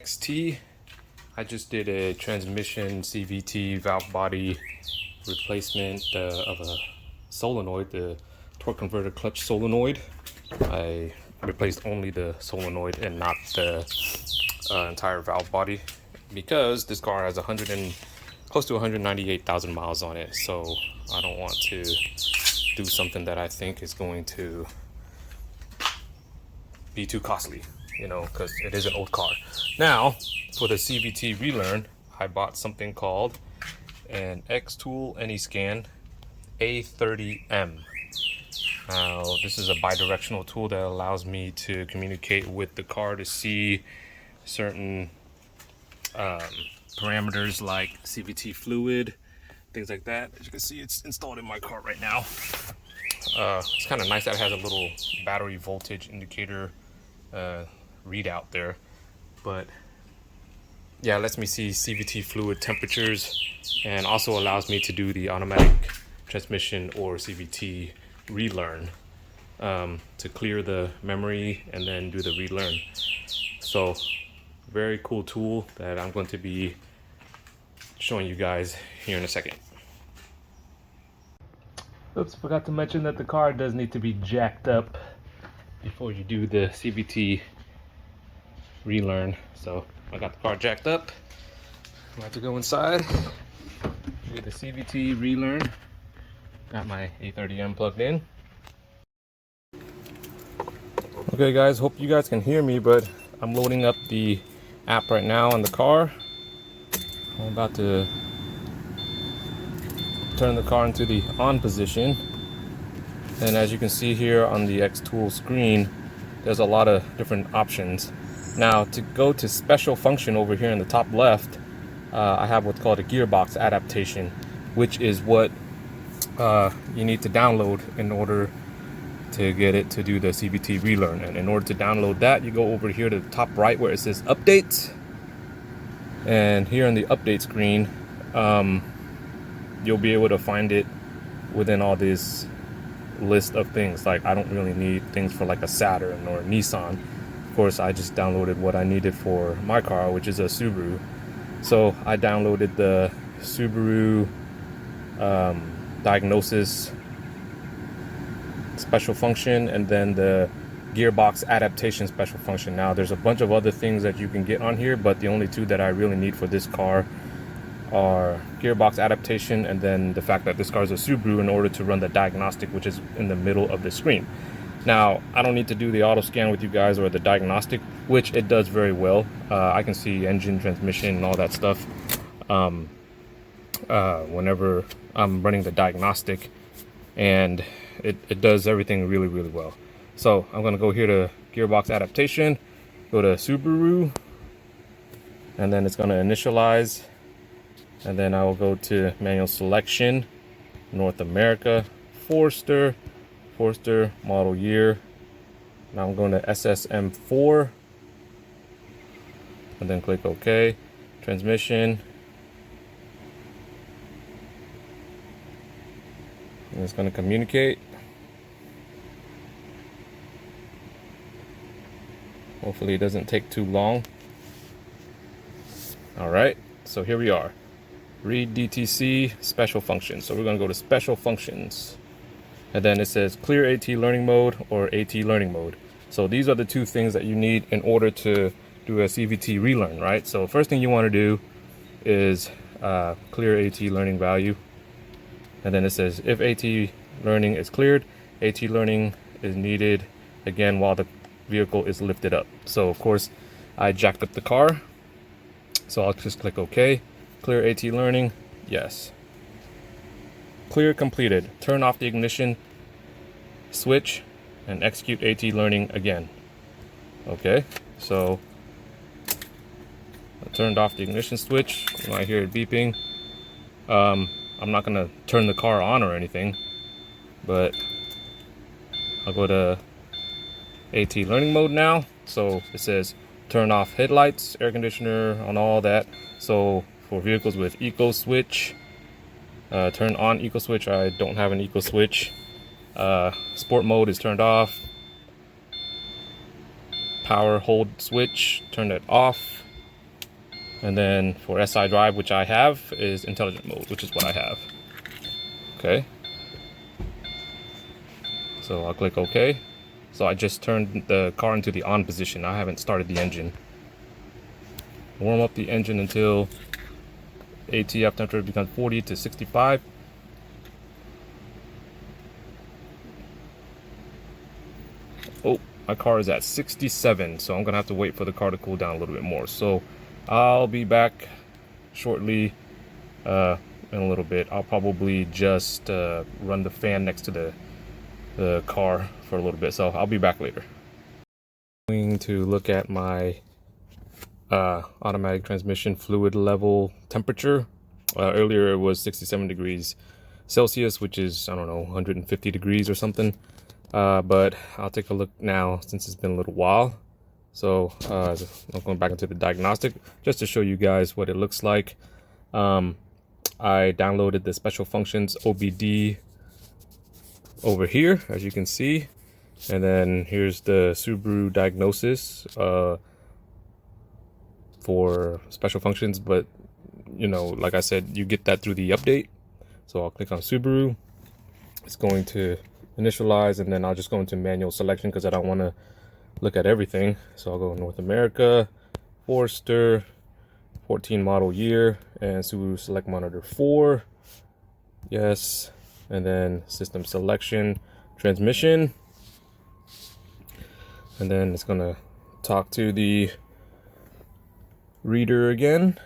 XT. I just did a transmission CVT valve body replacement of a solenoid, the torque converter clutch solenoid. I replaced only the solenoid and not the entire valve body because this car has close to 198,000 miles on it. So I don't want to do something that I think is going to be too costly, you know, because it is an old car. Now, for the CVT Relearn, I bought something called an X-Tool AnyScan A30M. Now, this is a bi-directional tool that allows me to communicate with the car to see certain parameters like CVT fluid, things like that. As you can see, it's installed in my car right now. It's kind of nice that it has a little battery voltage indicator readout there, but yeah, it lets me see CVT fluid temperatures and also allows me to do the automatic transmission or CVT relearn to clear the memory and then do the relearn. So very cool tool that I'm going to be showing you guys here in a second. Oops, forgot to mention that the car does need to be jacked up before you do the CVT relearn. So I got the car jacked up. I'm about to go inside, do the CVT relearn. Got my A30M plugged in. Okay guys, hope you guys can hear me, but I'm loading up the app right now on the car. I'm about to turn the car into the on position. And as you can see here on the X-Tool screen, there's a lot of different options. Now, to go to special function over here in the top left, I have what's called a gearbox adaptation, which is what you need to download in order to get it to do the CVT relearn. And in order to download that, you go over here to the top right where it says updates. And here on the update screen, you'll be able to find it within all this list of things. Like, I don't really need things for like a Saturn or a Nissan. Of course, I just downloaded what I needed for my car, which is a Subaru. So I downloaded the Subaru diagnosis special function and then the gearbox adaptation special function. Now, there's a bunch of other things that you can get on here, but the only two that I really need for this car are gearbox adaptation and then the fact that this car is a Subaru in order to run the diagnostic, which is in the middle of the screen. Now, I don't need to do the auto scan with you guys or the diagnostic, which it does very well. I can see engine, transmission, and all that stuff whenever I'm running the diagnostic, and it does everything really, really well. So I'm going to go here to gearbox adaptation, go to Subaru, and then it's going to initialize. And then I will go to manual selection, North America, Forester model year. Now I'm going to SSM4 and then click OK. Transmission. And it's going to communicate. Hopefully it doesn't take too long. All right, so here we are. Read DTC special functions. So we're going to go to special functions. And then it says clear AT learning mode or AT learning mode. So these are the two things that you need in order to do a CVT relearn, right? So first thing you want to do is clear AT learning value. And then it says if AT learning is cleared, AT learning is needed again while the vehicle is lifted up. So of course I jacked up the car. So I'll just click OK. Clear AT learning, yes. Clear completed. Turn off the ignition switch and execute AT learning again. Okay, so I turned off the ignition switch. You might hear it beeping. I'm not gonna turn the car on or anything, but I'll go to AT learning mode now. So it says turn off headlights, air conditioner, on all that. So for vehicles with eco switch, turn on eco switch. I don't have an eco switch. Sport mode is turned off. Power hold switch, turn it off. And then for SI drive, which I have, is intelligent mode, which is what I have. Okay. So I'll click OK. So I just turned the car into the on position. I haven't started the engine. Warm up the engine until ATF temperature becomes 40 to 65. Oh, my car is at 67, so I'm gonna have to wait for the car to cool down a little bit more. So I'll be back shortly in a little bit. I'll probably just run the fan next to the car for a little bit, so I'll be back later. I'm going to look at my automatic transmission fluid level temperature. Earlier it was 67 degrees Celsius, which is, I don't know, 150 degrees or something. But I'll take a look now since it's been a little while. So I'm going back into the diagnostic just to show you guys what it looks like. I downloaded the special functions OBD over here, as you can see, and then here's the Subaru diagnosis for special functions. But you know, like I said, you get that through the update. So I'll click on Subaru. It's going to initialize, and then I'll just go into manual selection because I don't want to look at everything. So I'll go North America, Forester, 14 model year, and Subaru Select Monitor 4. Yes. And then system selection, transmission. And then it's going to talk to the reader again.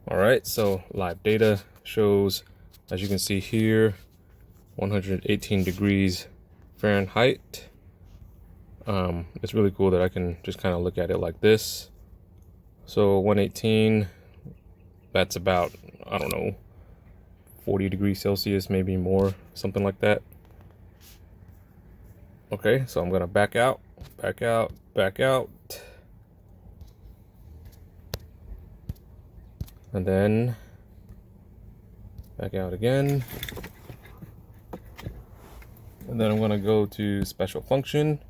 All right, so live data shows, as you can see here, 118 degrees Fahrenheit. It's really cool that I can just kind of look at it like this. So 118, that's about, I don't know, 40 degrees Celsius, maybe more, something like that. Okay, so I'm gonna back out, back out, back out. And then back out again. And then I'm gonna go to special function,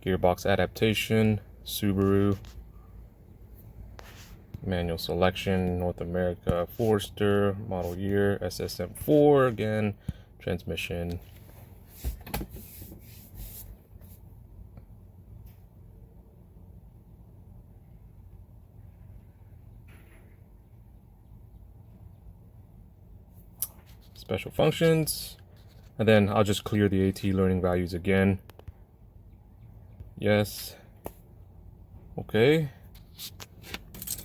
gearbox adaptation, Subaru, manual selection, North America, Forester, model year, SSM4, again, transmission. Special functions, and then I'll just clear the AT learning values again. Yes. Okay.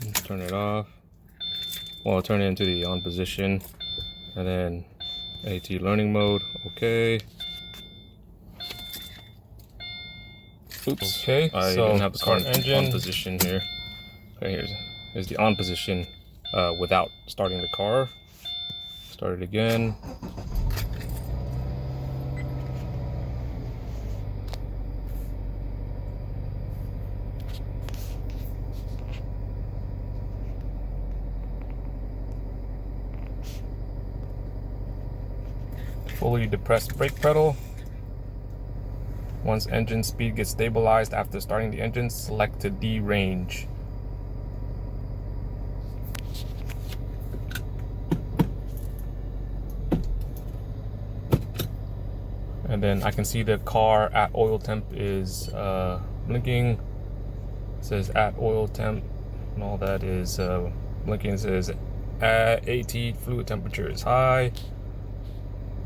Let's turn it off. Well, I'll turn it into the on position, and then AT learning mode. Okay. Oops. Okay. I didn't have the car engine on position here. Okay, here's the on position without starting the car. Start it again. Fully depressed brake pedal. Once engine speed gets stabilized after starting the engine, select to D range. And then I can see the car at oil temp is blinking. It says at oil temp, and all that is blinking. It says AT fluid temperature is high.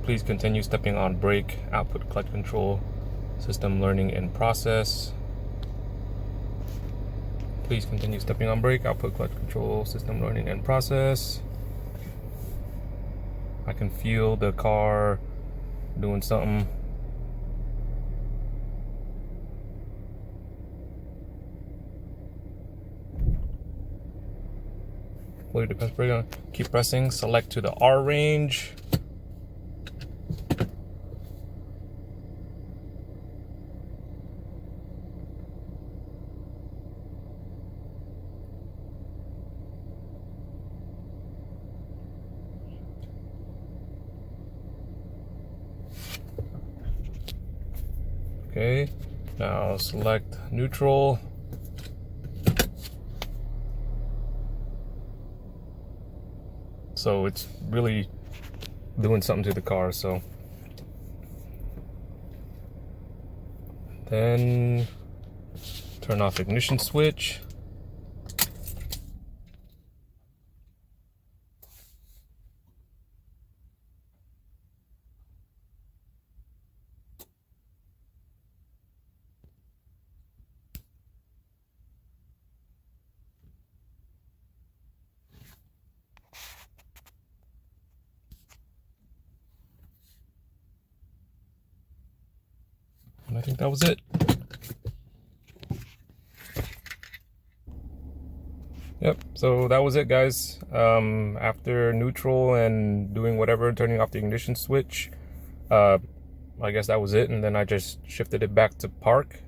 Please continue stepping on brake, output clutch control, system learning in process. Please continue stepping on brake, output clutch control, system learning in process. I can feel the car doing something. Fully depressed brake on. Keep pressing. Select to the R range. Okay, now select neutral. So it's really doing something to the car. So then turn off ignition switch. And I think that was it. Yep, so that was it, guys. After neutral and doing whatever, turning off the ignition switch, I guess that was it. And then I just shifted it back to park.